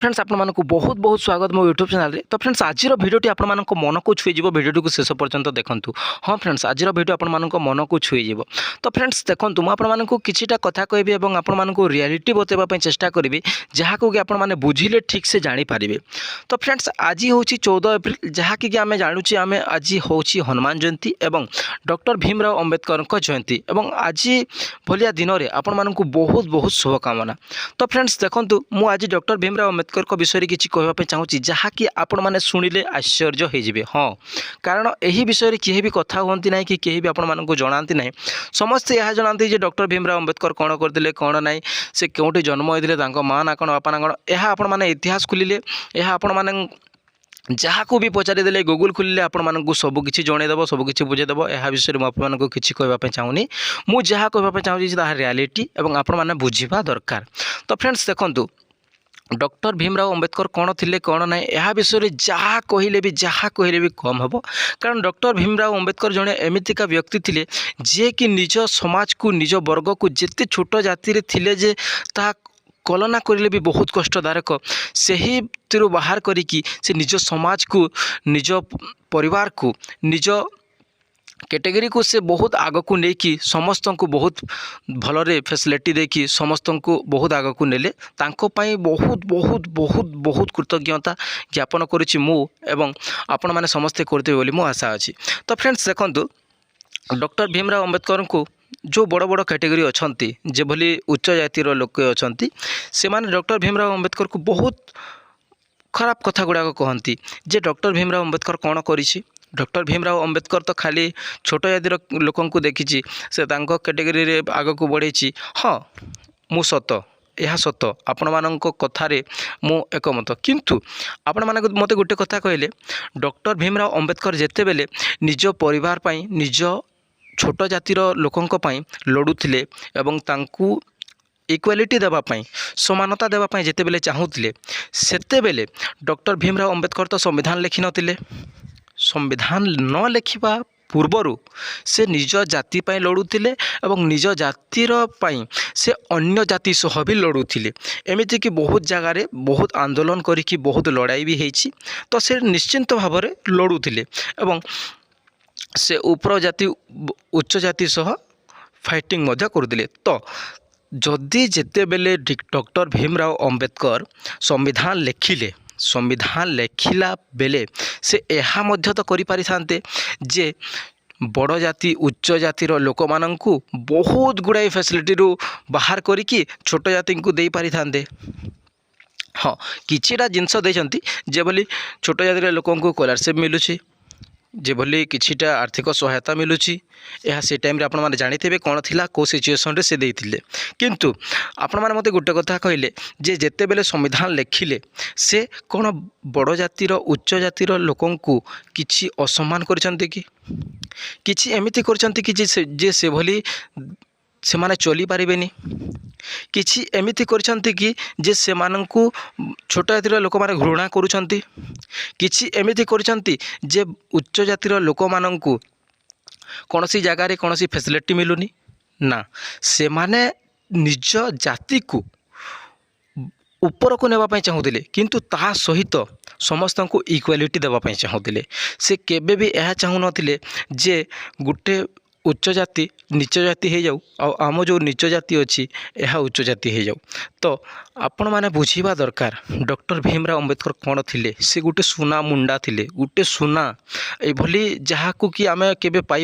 Friends आपण मानक बहुत बहुत स्वागत मो यूट्यूब चैनल रे। तो फ्रेंड्स आज भिडियोटी आपण मानक मन को छुईज भिडियोटी को शेष पर्यंत देखंतु। हाँ फ्रेंड्स आज भिडियो आपण मानक मन को छुईज। तो फ्रेंड्स देखंतु मु आपण मानक किछिटा कथा कहबी एवं आपण मानक रियलिटी बतेबा पई चेष्टा करबी जहाँ को कि आपण माने बुझिले ठीक से जानि पारिबे। तो फ्रेंड्स आज होची 14 एप्रिल जहाँ कि आमे जानुची आमे आज होची हनुमान जयंती एवं डॉक्टर भीमराव अंबेडकर को जयंती एवं आज भलिया दिन रे आपण मानक बहुत बहुत शुभकामना। तो फ्रेंड्स देखंतु मु आज डॉक्टर भीमराव अंबेडकर को विषय किसी कहवाई चाहूँगी जहाँकि आपण मैंने शुणिले आश्चर्य हो। हाँ कारण यही विषय किए भी कथा हमें ना कि कहीं भी आपण मानक जनाती ना समस्ते यह जानते कि डॉक्टर भीमराव अंबेडकर कौन करते कौन ना से क्योंटी जन्म होते माँ ना कौन बापा ना कौन यह आपण मैंने इतिहास खोलिले यह आपण मैंने जहाँ को भी पचारिदेले गूगल खोलिले आपण मानक सबकि जनईदेव सबकि बुझेदेव यह विषय मुझे किसी कहवाई चाहूनी मुझे जहाँ कहवाई चाहूँगी रियलिटी और आपण मैंने बुझा दरकार। तो फ्रेंड्स देखंतु डॉक्टर भीमराव अंबेडकर कौन थिले कौन ना यह विषय जहाँ कहले भी कम हम कारण डॉक्टर भीमराव अंबेडकर जड़े एमतीका व्यक्ति थे जे कि निज समाज को निज वर्ग को जिते छोट जाति थिले जे ता कल्पना करें भी बहुत कष्टदायक से ही बाहर करिकी से निज समाज को निज परिवार को निज कैटेगरी को से बहुत आग को लेकिन समस्त को बहुत भलरे फैसिलिटी देखी समस्त को बहुत आग को नेले तांको पाई बहुत बहुत बहुत बहुत कृतज्ञता ज्ञापन करुच्ची मु एवं आपण मैंने समस्ते करते बोली मो आशा अच्छी। तो फ्रेंड्स देखंतु डॉक्टर भीमराव अंबेडकर को जो बड़ बड़ कैटेगरी अच्छा जे भली उच्च जातिर लोक अच्छा से माने डॉक्टर भीमराव अंबेडकर को बहुत खराब कथा गुड़ाक कहती जे डॉक्टर भीमराव अंबेडकर कौन करिछि। डॉक्टर भीमराव अंबेडकर तो खाली छोट जातिर लोक देखी से कैटेगरी रे आग को बढ़े। हाँ मु सत यह सत आपण मान कथार मु एकमत किंतु आपण मान मत गोटे कथा कहले डॉक्टर भीमराव अंबेडकर जेते बेले निज परिवार पाई निज छोट जातिर लोकंक पाई लड़ुथिले एवं तांकू इक्वालिटी देवाई समानता देवाई जेते बेले चाहूले सेते बेले डॉक्टर भीमराव अंबेडकर तो संविधान लिखि नथिले। संविधान न लिखिबा पूर्वरु से निज जाति पाई लड़ुथिले एवं निज जातिर पाई से अन्य जाति सह भी लड़ुथिले एमिति कि बहुत जगार बहुत आंदोलन करिकी बहुत लड़ाई भी होईछि। तो से निश्चिंत भाव में लड़ुथिले एवं से ऊपर जाति उच्च जाति सह फाइटिंग मध्य करुथिले। तो जदि जेते बेले डॉक्टर भीमराव अंबेडकर संविधान लेखिला बेले से यह मध्य तो करि पारि थांते जे बड़ जाति उच्च जातिर लोक माननकु बहुत गुड़ाई फैसिलिटी रू बाहर करिकी छोट जाति को दे पारि थांते। हाँ किछिटा जिनस देछंती जे भली छोट जातिर लोकन को स्कॉलरशिप मिलुछि जे भली किछिटा आर्थिक सहायता मिलुछि यह से टाइम रे आपण माने जानिथिबे कोन थिला को सिचुएशन रे से देइथिले। किंतु आपण माने मते गुटे कथा कहले जे जेते बेले संविधान लेखिले से कोन बड़ जातिर उच्च जातिर लोकन को किछि असम्मान करछंती कि किछि एमिति करछंती कि जे से भली से माने चली पारिबेनी किछि एमिति करछंती कि जे से माननकु छोट जातिर लोक माने घृणा करूछंती किछि एमिति करछंती जे उच्च जातिर लोक माननकु कौनसी जगार कौनसी फैसिलिटी मिलुनी ना से माने निज जाति को ऊपर को नेबा चाहूले किंतु ता सहित समस्त को इक्वालिटी देवाई चाहूले से केबे भी यह चाहू नथिले जे गुटे उच्च जाति नीच जाति हो जाऊ आम जो नीच जाति अच्छी यह उच्च जाति हो जाऊ। तो आपण माने बुझीबा दरकार डॉक्टर भीमराव अंबेडकर कौन थिले से गुटे सुना मुंडा थिले गुटे सुना ए भली जहाँ को कि आमे केबे पाई